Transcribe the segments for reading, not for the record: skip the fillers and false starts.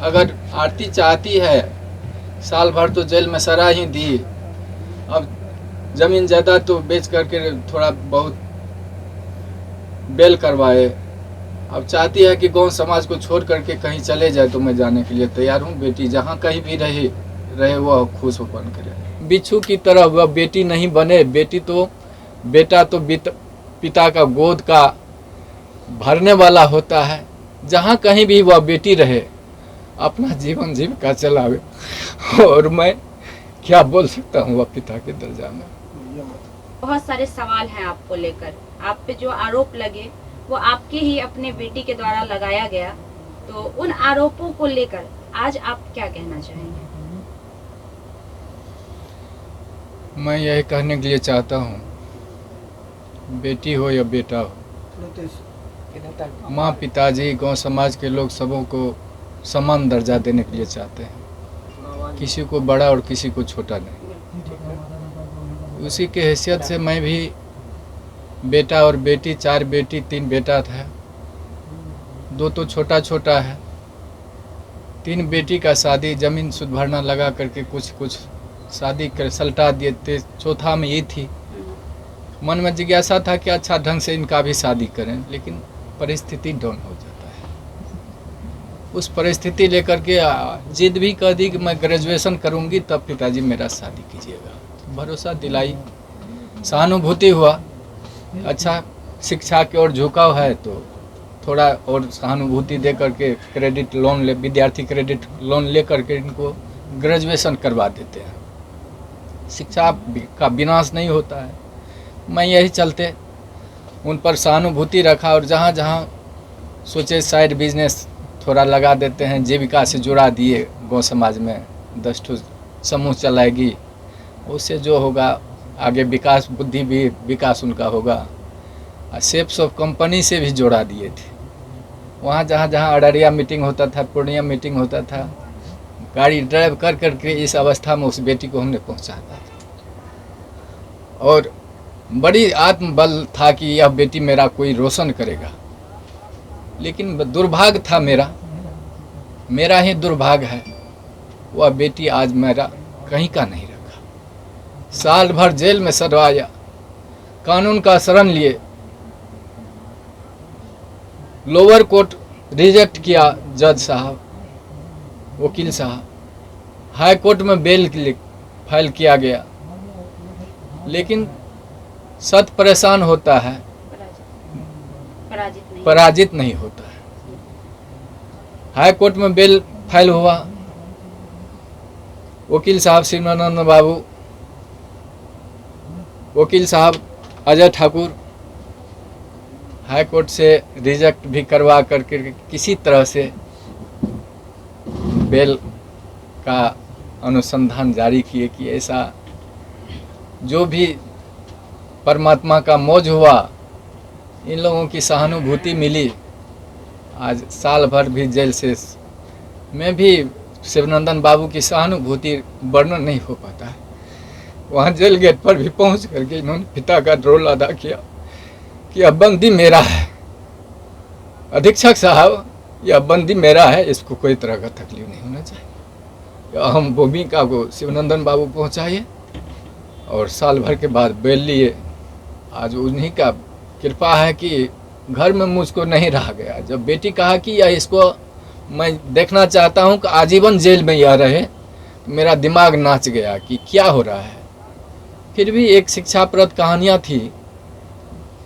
अगर आरती चाहती है साल भर तो जेल में सजा ही दी, अब ज़मीन जायदाद तो बेच करके थोड़ा बहुत बेल करवाए। अब चाहती है कि गांव समाज को छोड़ करके कहीं चले जाए, तो मैं जाने के लिए तैयार हूँ। बेटी जहाँ कहीं भी रहे वह खुश होकर करे। बिच्छू की तरह वह बेटी नहीं बने, बेटा तो पिता का गोद का भरने वाला होता है। जहाँ कहीं भी वह बेटी रहे, अपना जीवन जीविका चलावे। और मैं क्या बोल सकता हूँ वह पिता के दर्जा में। बहुत सारे सवाल हैं आपको लेकर, आप पे जो आरोप लगे वो आपके ही अपने बेटी के द्वारा लगाया गया, तो उन आरोपों को लेकर आज आप क्या कहना चाहेंगे? मैं यही कहने के लिए चाहता हूँ, बेटी हो या बेटा हो, माँ पिताजी गांव समाज के लोग सबों को समान दर्जा देने के लिए चाहते हैं, किसी को बड़ा और किसी को छोटा नहीं। उसी के हैसियत से मैं भी बेटा और बेटी, 4 बेटी 3 बेटा था, 2 तो छोटा छोटा है। 3 बेटी का शादी ज़मीन सुध भरना लगा करके कुछ शादी कर सलटा दिए थे। चौथा में ये थी, मन में जिज्ञासा था कि अच्छा ढंग से इनका भी शादी करें, लेकिन परिस्थिति डाउन हो जाता है। उस परिस्थिति लेकर के जिद भी कर दी कि मैं ग्रेजुएशन करूंगी तब पिताजी मेरा शादी कीजिएगा। भरोसा दिलाई, सहानुभूति हुआ, अच्छा शिक्षा की ओर झुकाव है तो थोड़ा और सहानुभूति दे करके क्रेडिट लोन विद्यार्थी क्रेडिट लोन ले करके इनको ग्रेजुएशन करवा देते हैं। शिक्षा का विनाश नहीं होता है। मैं यही चलते उन पर सहानुभूति रखा और जहाँ जहाँ सोचे साइड बिजनेस थोड़ा लगा देते हैं, जीविका से जुड़ा दिए। गाँव समाज में 10 ठो समूह चलाएगी, उससे जो होगा आगे विकास, बुद्धि भी विकास उनका होगा। सेप्स ऑफ कंपनी से भी जोड़ा दिए थे। वहाँ जहाँ जहाँ अररिया मीटिंग होता था, पूर्णिया मीटिंग होता था, गाड़ी ड्राइव कर करके इस अवस्था में उस बेटी को हमने पहुँचाता था। और बड़ी आत्मबल था कि यह बेटी मेरा कोई रोशन करेगा। लेकिन दुर्भाग्य था, मेरा ही दुर्भाग्य है, वह बेटी आज मेरा कहीं का नहीं रखा। साल भर जेल में सड़वाया, कानून का शरण लिए, लोअर कोर्ट रिजेक्ट किया, जज साहब, वकील साहब, हाई कोर्ट में बेल फाइल किया गया, लेकिन सत परेशान होता है, पराजित नहीं होता है। हाई कोर्ट में बेल फाइल हुआ, वकील साहब शिवानंद बाबू, वकील साहब अजय ठाकुर हाई कोर्ट से रिजेक्ट भी करवा करके किसी तरह से बेल का अनुसंधान जारी किए कि ऐसा जो भी परमात्मा का मौज हुआ, इन लोगों की सहानुभूति मिली। आज साल भर भी जेल से में भी शिवनंदन बाबू की सहानुभूति वर्णन नहीं हो पाता है। वहाँ जेल गेट पर भी पहुँच करके इन्होंने पिता का रोल अदा किया कि अब बंदी मेरा है, अधीक्षक साहब यह बंदी मेरा है, इसको कोई तरह का तकलीफ नहीं होना चाहिए। अहम भूमिका को शिवनंदन बाबू पहुँचाइए और साल भर के बाद बेल लिए। आज उन्हीं का कृपा है कि घर में मुझको नहीं रहा गया। जब बेटी कहा कि यह इसको मैं देखना चाहता हूँ कि आजीवन जेल में यह रहे, मेरा दिमाग नाच गया कि क्या हो रहा है। फिर भी एक शिक्षाप्रद कहानियाँ थी।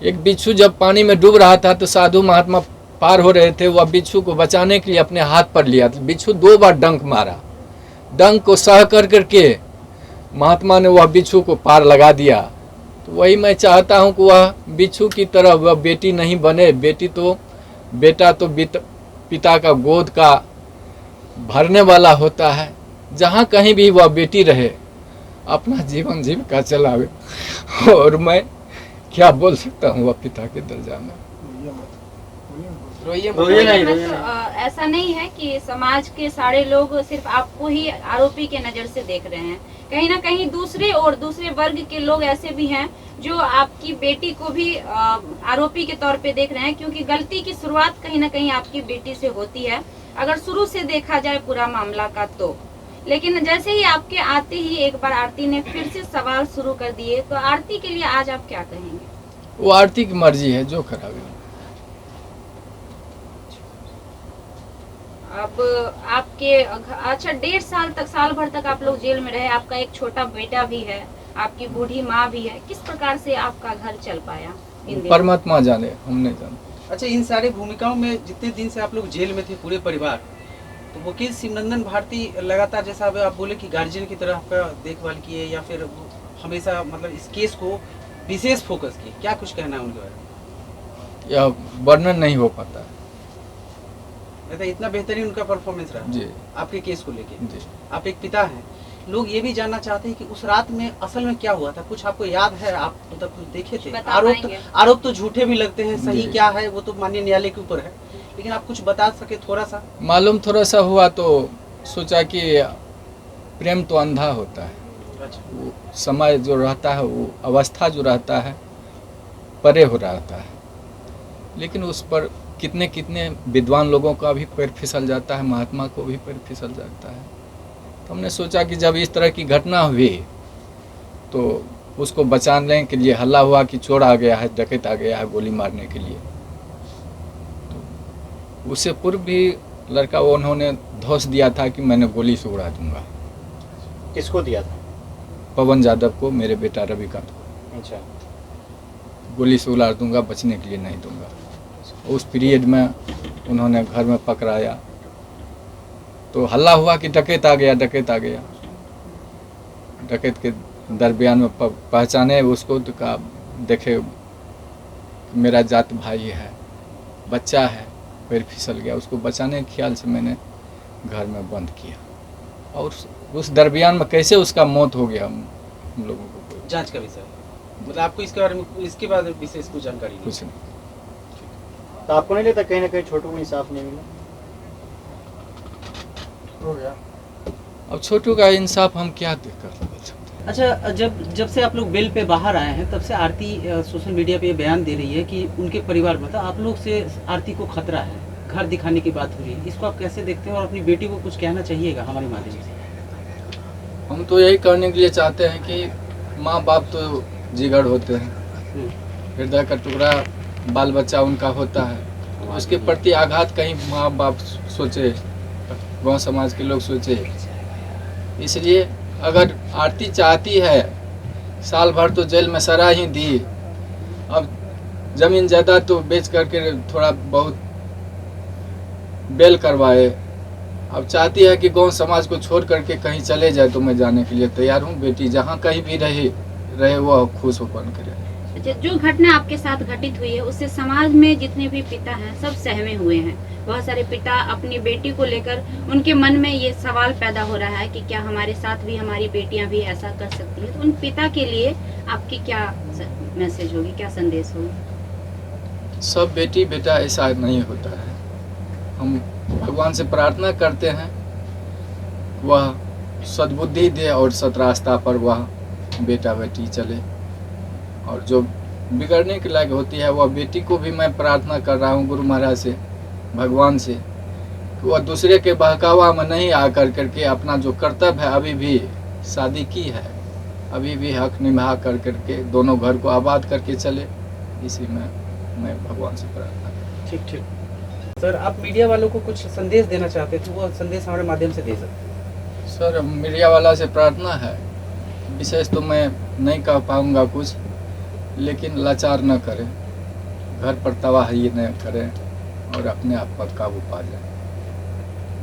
एक बिच्छू जब पानी में डूब रहा था तो साधु महात्मा पार हो रहे थे, वह बिच्छू को बचाने के लिए अपने हाथ पर लिया। बिच्छू 2 बार डंक मारा, डंक को सह कर करके महात्मा ने वह बिच्छू को पार लगा दिया। तो वही मैं चाहता हूँ कि वह बिच्छू की तरह वह बेटी नहीं बने, बेटा तो पिता का गोद का भरने वाला होता है। जहाँ कहीं भी वह बेटी रहे, अपना जीवन जीविका चलावे। और मैं क्या बोल सकता हूँ वह पिता के दर्जा में। ऐसा नहीं है कि समाज के सारे लोग सिर्फ आपको ही आरोपी के नजर से देख रहे हैं, कहीं ना कहीं दूसरे वर्ग के लोग ऐसे भी हैं जो आपकी बेटी को भी आरोपी के तौर पे देख रहे हैं, क्योंकि गलती की शुरुआत कहीं ना कहीं आपकी बेटी से होती है। अगर शुरू से देखा जाए पूरा मामला का तो। लेकिन जैसे ही आपके आते ही एक बार आरती ने फिर से सवाल शुरू कर दिए, तो आरती के लिए आज आप क्या कहेंगे? वो आरती की मर्जी है, जो करावे। अब आपके अच्छा 1.5 साल तक, साल भर तक आप लोग जेल में रहे, आपका एक छोटा बेटा भी है, आपकी बूढ़ी माँ भी है, किस प्रकार से आपका घर चल पाया इन दिनों? परमात्मा जाने, हम नहीं जानते। अच्छा, इन सारी भूमिकाओं में जितने दिन से आप लोग जेल में थे, पूरे परिवार, तो वकील शिवनंदन भारती लगातार, जैसा आप बोले कि गार्जियन की तरह आपका देखभाल किए, या फिर हमेशा मतलब इस केस को विशेष फोकस किए, क्या कुछ कहना है उनके बारे में? यह वर्णन नहीं हो पाता है। इतना बेहतरीन उनका परफॉर्मेंस रहा जी आपके केस को लेके। जी। आप एक पिता हैं, लोग ये भी जानना चाहते हैं कि उस रात में असल में क्या हुआ था, कुछ आपको याद है? आप मतलब कुछ देखे थे? आरोप तो झूठे भी लगते हैं, सही क्या है वो तो माननीय न्यायालय के ऊपर है, लेकिन आप कुछ बता सके थोड़ा सा? मालूम थोड़ा सा हुआ तो सोचा कि प्रेम तो अंधा होता है। अच्छा। वो समय जो रहता है, वो अवस्था जो रहता है, परे हो रहता है, लेकिन उस पर कितने कितने विद्वान लोगों का भी पैर फिसल जाता है, महात्मा को भी पैर फिसल जाता है। तो हमने सोचा कि जब इस तरह की घटना हुई तो उसको बचाने के लिए हल्ला हुआ कि चोर आ गया है, डकैत आ गया है गोली मारने के लिए। तो उससे पूर्व भी लड़का वो उन्होंने धौंस दिया था कि मैंने गोली से उड़ा दूंगा। किसको दिया था? पवन यादव को, मेरे बेटा रविकांत को। अच्छा। गोली से उड़ा दूंगा, बचने के लिए नहीं दूंगा। उस पीरियड में उन्होंने घर में पकड़ाया तो हल्ला हुआ कि डकैत आ गया, डकैत आ गया। डकैत के दरमियान में पहचाने उसको तो कहा, देखे मेरा जात भाई है, बच्चा है, पैर फिसल गया। उसको बचाने के ख्याल से मैंने घर में बंद किया, और उस दरमियान में कैसे उसका मौत हो गया हम लोगों को जांच का विषय, मतलब आपको इसके बारे में इसके बाद विशेष कुछ जानकारी कुछ नहीं। तो आपको नहीं लगता कहीं ना कहीं छोटू को इंसाफ नहीं मिला? हो गया। अब छोटू का इंसाफ हम क्या कर सकते हैं? अच्छा, जब से आप लोग बेल पे बाहर आए हैं, तब से आरती सोशल मीडिया पे ये बयान दे रही है कि उनके परिवार में आप लोग से आरती को खतरा है, घर दिखाने की बात हो रही है, इसको आप कैसे देखते हैं? और अपनी बेटी को कुछ कहना चाहिएगा हमारे माध्यम से? हम तो यही करने के लिए चाहते हैं कि माँ बाप तो जिगर होते हैं, हृदय का टुकड़ा बाल बच्चा उनका होता है, उसके प्रति आघात कहीं माँ बाप सोचे, गांव समाज के लोग सोचे। इसलिए अगर आरती चाहती है, साल भर तो जेल में सजा ही दी, अब जमीन जायदाद तो बेच करके थोड़ा बहुत बेल करवाए, अब चाहती है कि गांव समाज को छोड़ करके कहीं चले जाए, तो मैं जाने के लिए तैयार हूँ। बेटी जहाँ कहीं भी रहे वो खुश होकर करे। अच्छा, जो घटना आपके साथ घटित हुई है उससे समाज में जितने भी पिता हैं सब सहमे हुए हैं। बहुत सारे पिता अपनी बेटी को लेकर उनके मन में ये सवाल पैदा हो रहा है कि क्या हमारे साथ भी हमारी बेटियां भी ऐसा कर सकती हैं। तो उन पिता के लिए आपकी क्या मैसेज होगी, क्या संदेश होगा? सब बेटी बेटा ऐसा नहीं होता है। हम भगवान से प्रार्थना करते हैं वह सद्बुद्धि दे और सत रास्ता पर वह बेटा बेटी चले, और जो बिगड़ने के लायक होती है वह बेटी को भी मैं प्रार्थना कर रहा हूँ गुरु महाराज से, भगवान से, कि वह दूसरे के बहकावा में नहीं आकर करके अपना जो कर्तव्य है, अभी भी शादी की है, अभी भी हक निभा कर करके दोनों घर को आबाद करके चले। इसी में मैं भगवान से प्रार्थना करता हूँ। ठीक। सर, आप मीडिया वालों को कुछ संदेश देना चाहते थे, वो संदेश हमारे माध्यम से दे सकते हैं? सर, मीडिया वाला से प्रार्थना है, विशेष तो मैं नहीं कह पाऊँगा कुछ, लेकिन लाचार न करें, घर पर तबाही न करें और अपने आप पर काबू पा जाए।